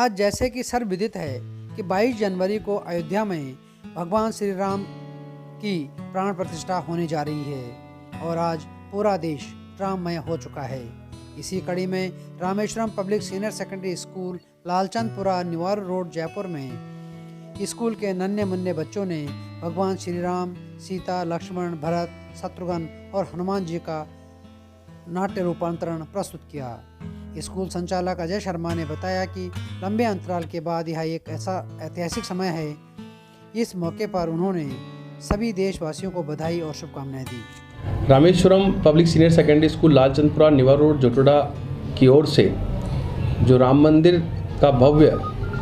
आज जैसे कि सर्वविदित है कि 22 जनवरी को अयोध्या में भगवान श्री राम की प्राण प्रतिष्ठा होने जा रही है और आज पूरा देश राममय हो चुका है। इसी कड़ी में Rameshwaram public senior secondary school Lalchandpura Niwar road Jaipur में स्कूल के नन्हे मुन्ने बच्चों ने भगवान श्री राम, सीता, लक्ष्मण, भरत, शत्रुघ्न और हनुमान जी का नाट्य रूपांतरण प्रस्तुत किया। स्कूल संचालक अजय शर्मा ने बताया कि लंबे अंतराल के बाद यह एक ऐसा ऐतिहासिक समय है। इस मौके पर उन्होंने सभी देशवासियों को बधाई और शुभकामनाएं दी। Rameshwaram public senior secondary school Lalchandpura Niwar road Jotoda की ओर से जो राम मंदिर का भव्य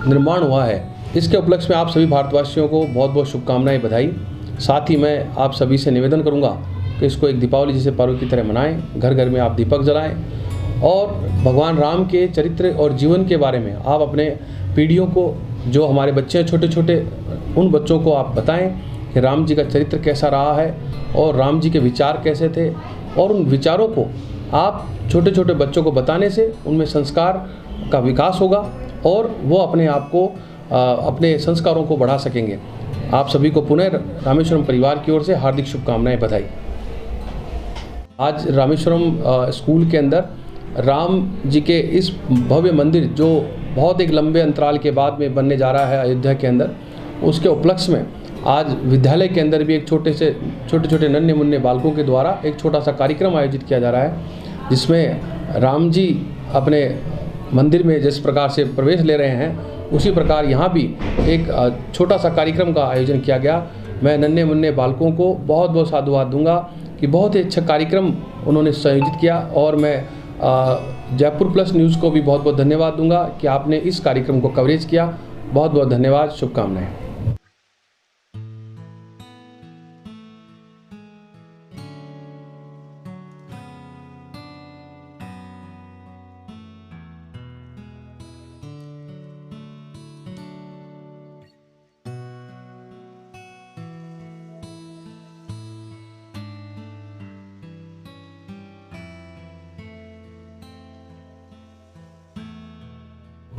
निर्माण हुआ है, इसके उपलक्ष्य में आप सभी भारतवासियों को बहुत बहुत शुभकामनाएं, बधाई। साथ ही मैं आप सभी से निवेदन करूंगा कि इसको एक दीपावली जैसे पर्व की तरह मनाएं। घर घर में आप दीपक जलाएं और भगवान राम के चरित्र और जीवन के बारे में आप अपने पीढ़ियों को, जो हमारे बच्चे हैं छोटे छोटे, उन बच्चों को आप बताएं कि राम जी का चरित्र कैसा रहा है और राम जी के विचार कैसे थे। और उन विचारों को आप छोटे छोटे बच्चों को बताने से उनमें संस्कार का विकास होगा और वो अपने आप को, अपने संस्कारों को बढ़ा सकेंगे। आप सभी को पुनः रामेश्वरम परिवार की ओर से हार्दिक शुभकामनाएं, बधाई। आज रामेश्वरम स्कूल के अंदर राम जी के इस भव्य मंदिर, जो बहुत एक लंबे अंतराल के बाद में बनने जा रहा है अयोध्या के अंदर, उसके उपलक्ष्य में आज विद्यालय के अंदर भी एक छोटे छोटे नन्हे मुन्ने बालकों के द्वारा एक छोटा सा कार्यक्रम आयोजित किया जा रहा है, जिसमें राम जी अपने मंदिर में जिस प्रकार से प्रवेश ले रहे हैं, उसी प्रकार यहाँ भी एक छोटा सा कार्यक्रम का आयोजन किया गया। मैं नन्हे मुन्ने बालकों को बहुत बहुत साधुवाद दूंगा कि बहुत ही अच्छा कार्यक्रम उन्होंने संयोजित किया और मैं जयपुर प्लस न्यूज़ को भी बहुत बहुत धन्यवाद दूंगा कि आपने इस कार्यक्रम को कवरेज किया। बहुत बहुत धन्यवाद, शुभकामनाएं।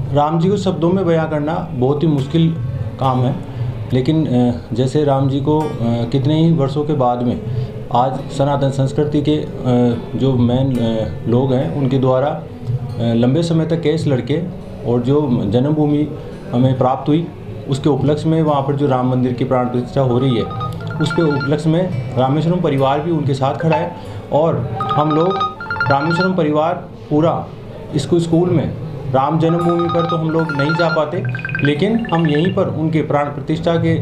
राम जी को शब्दों में बयां करना बहुत ही मुश्किल काम है, लेकिन जैसे राम जी को कितने ही वर्षों के बाद में आज सनातन संस्कृति के जो मेन लोग हैं, उनके द्वारा लंबे समय तक केस लड़के और जो जन्मभूमि हमें प्राप्त हुई, उसके उपलक्ष्य में वहाँ पर जो राम मंदिर की प्राण प्रतिष्ठा हो रही है, उसके उपलक्ष्य में रामेश्वरम परिवार भी उनके साथ खड़ा है। और हम लोग रामेश्वरम परिवार पूरा इसको स्कूल में, राम जन्मभूमि पर तो हम लोग नहीं जा पाते, लेकिन हम यहीं पर उनके प्राण प्रतिष्ठा के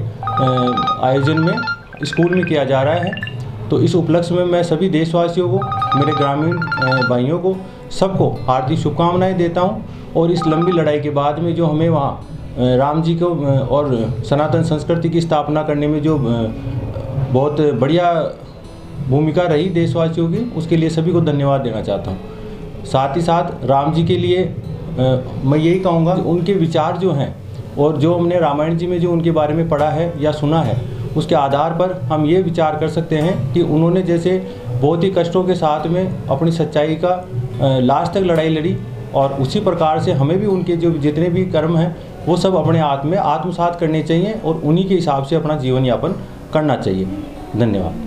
आयोजन में स्कूल में किया जा रहा है। तो इस उपलक्ष्य में मैं सभी देशवासियों को, मेरे ग्रामीण भाइयों को, सबको हार्दिक शुभकामनाएं देता हूं। और इस लंबी लड़ाई के बाद में जो हमें वहाँ राम जी को और सनातन संस्कृति की स्थापना करने में जो बहुत बढ़िया भूमिका रही देशवासियों की, उसके लिए सभी को धन्यवाद देना चाहता हूँ। साथ ही साथ राम जी के लिए मैं यही कहूँगा, उनके विचार जो हैं और जो हमने रामायण जी में जो उनके बारे में पढ़ा है या सुना है, उसके आधार पर हम ये विचार कर सकते हैं कि उन्होंने जैसे बहुत ही कष्टों के साथ में अपनी सच्चाई का लास्ट तक लड़ाई लड़ी, और उसी प्रकार से हमें भी उनके जो जितने भी कर्म हैं वो सब अपने आप में आत्मसात करने चाहिए और उन्हीं के हिसाब से अपना जीवन यापन करना चाहिए। धन्यवाद।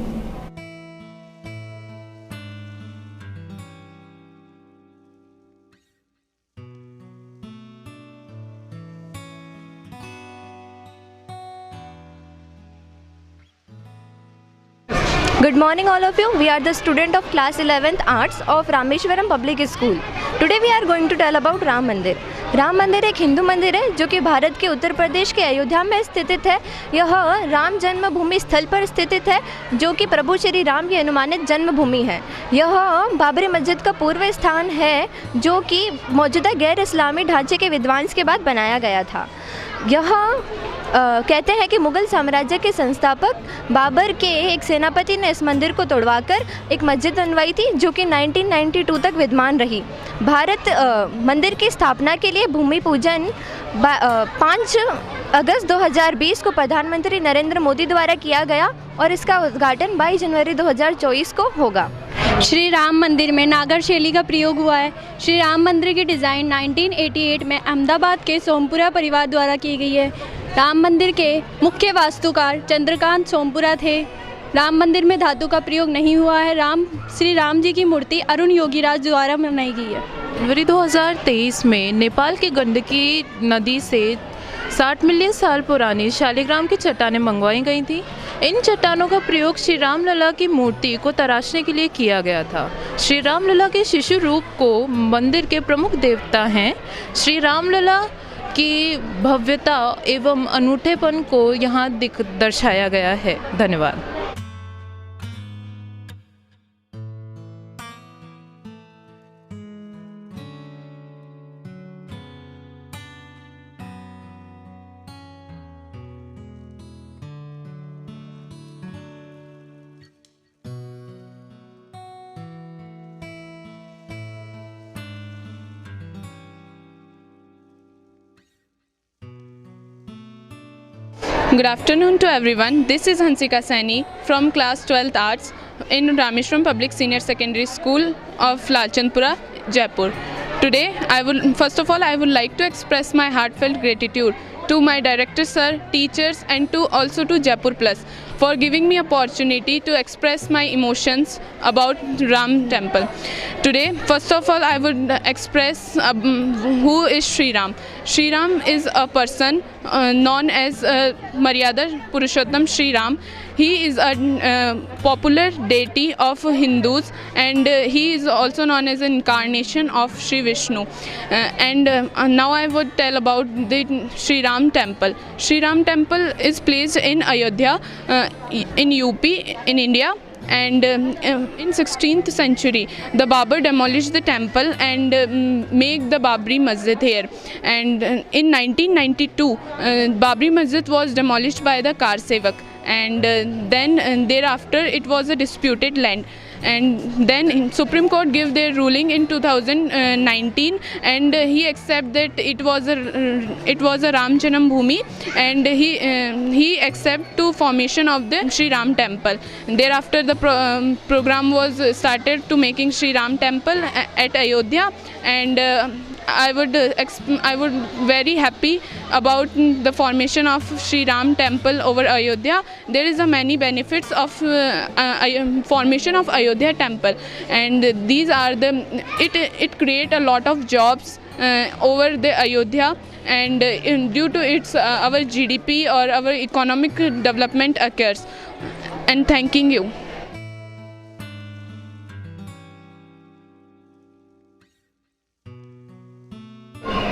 Good morning all of you. We are the student of class 11th arts of Rameshwaram Public School. Today we are going to tell about Ram Mandir. Ram मंदिर एक हिंदू मंदिर है जो कि भारत के उत्तर प्रदेश के अयोध्या में स्थित है। यह राम जन्मभूमि स्थल पर स्थित है, जो कि प्रभु श्री राम की अनुमानित जन्मभूमि है। यह बाबरी मस्जिद का पूर्व स्थान है, जो कि मौजूदा गैर इस्लामी ढांचे के विध्वंस के बाद बनाया गया था। यह कहते हैं कि मुग़ल साम्राज्य के संस्थापक बाबर के एक सेनापति ने इस मंदिर को तोड़वाकर एक मस्जिद बनवाई थी, जो कि 1992 तक विद्यमान रही। भारत मंदिर की स्थापना के लिए भूमि पूजन 5 अगस्त 2020 को प्रधानमंत्री नरेंद्र मोदी द्वारा किया गया और इसका उद्घाटन 22 जनवरी 2024 को होगा। श्री राम मंदिर में नागर शैली का प्रयोग हुआ है। श्री राम मंदिर की डिज़ाइन 1988 में अहमदाबाद के सोमपुरा परिवार द्वारा की गई है। राम मंदिर के मुख्य वास्तुकार चंद्रकांत सोमपुरा थे। राम मंदिर में धातु का प्रयोग नहीं हुआ है। श्री राम जी की मूर्ति अरुण योगीराज द्वारा बनाई गई है। जनवरी 2023 में नेपाल की गंडकी नदी से 60 मिलियन साल पुरानी शालिग्राम की चट्टानें मंगवाई गई थी। इन चट्टानों का प्रयोग श्री राम लला की मूर्ति को तराशने के लिए किया गया था। श्री राम लला के शिशु रूप को मंदिर के प्रमुख देवता हैं। श्री राम लला की भव्यता एवं अनूठेपन को यहाँ दर्शाया गया है। धन्यवाद। Good afternoon to everyone. This is Hansika Saini from class 12th Arts in Rameshwaram Public Senior Secondary School of Lalchandpura, Jaipur. Today, first of all, I would like to express my heartfelt gratitude to my director sir, teachers, and also to Jaipur Plus for giving me opportunity to express my emotions about Ram Temple. Today, first of all, I would express who is Sri Ram. Sri Ram is a person known as Maryada Purushottam Sri Ram. He is a popular deity of Hindus, and he is also known as an incarnation of Sri Vishnu. Now I would tell about the Sri Ram Temple. Sri Ram Temple is placed in Ayodhya in UP in India. And in 16th century, the Babur demolished the temple and made the Babri Masjid here. And in 1992, Babri Masjid was demolished by the Karsevak. And then thereafter, it was a disputed land. And then Supreme Court gave their ruling in 2019, and he accepted that it was a Ram Janam Bhoomi, and he accepted to formation of the Sri Ram Temple. Thereafter, the program was started to making Sri Ram Temple at Ayodhya, and I would very happy about the formation of Sri Ram Temple over Ayodhya. There is a many benefits of formation of Ayodhya Temple, and these are it create a lot of jobs over the Ayodhya, and due to its our GDP or our economic development occurs. And thanking you.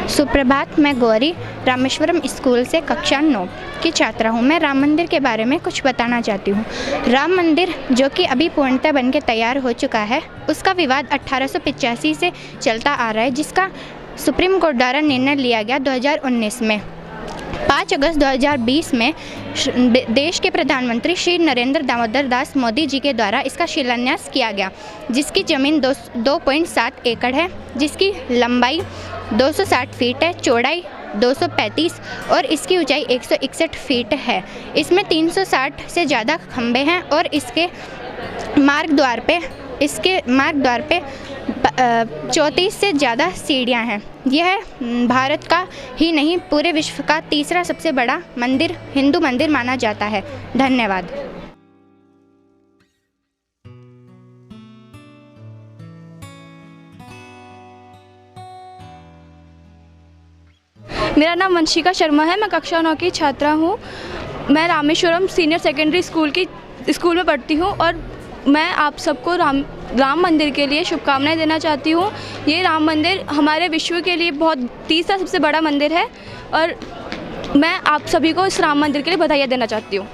सुप्रभात। मैं Gauri Rameswaram school से कक्षा 9 की छात्रा हूँ। मैं राम मंदिर के बारे में कुछ बताना चाहती हूँ। राम मंदिर जो कि अभी पूर्णतः बनके तैयार हो चुका है, उसका विवाद 1885 से चलता आ रहा है, जिसका सुप्रीम कोर्ट द्वारा निर्णय लिया गया 2019 में। 5 अगस्त 2020 में देश के प्रधानमंत्री श्री नरेंद्र दामोदर दास मोदी जी के द्वारा इसका शिलान्यास किया गया, जिसकी ज़मीन 2.7 एकड़ है, जिसकी लंबाई 260 फीट है, चौड़ाई 235 और इसकी ऊंचाई 161 फीट है। इसमें 360 से ज़्यादा खंभे हैं और इसके मार्ग द्वार पे 34 से ज़्यादा सीढ़ियां हैं। यह भारत का ही नहीं, पूरे विश्व का तीसरा सबसे बड़ा मंदिर, हिंदू मंदिर माना जाता है। धन्यवाद। मेरा नाम वंशिका शर्मा है। मैं कक्षा 9 की छात्रा हूँ। मैं रामेश्वरम सीनियर सेकेंडरी स्कूल में पढ़ती हूँ और मैं आप सबको राम मंदिर के लिए शुभकामनाएं देना चाहती हूँ। ये राम मंदिर हमारे विश्व के लिए तीसरा सबसे बड़ा मंदिर है और मैं आप सभी को इस राम मंदिर के लिए बधाई देना चाहती हूँ।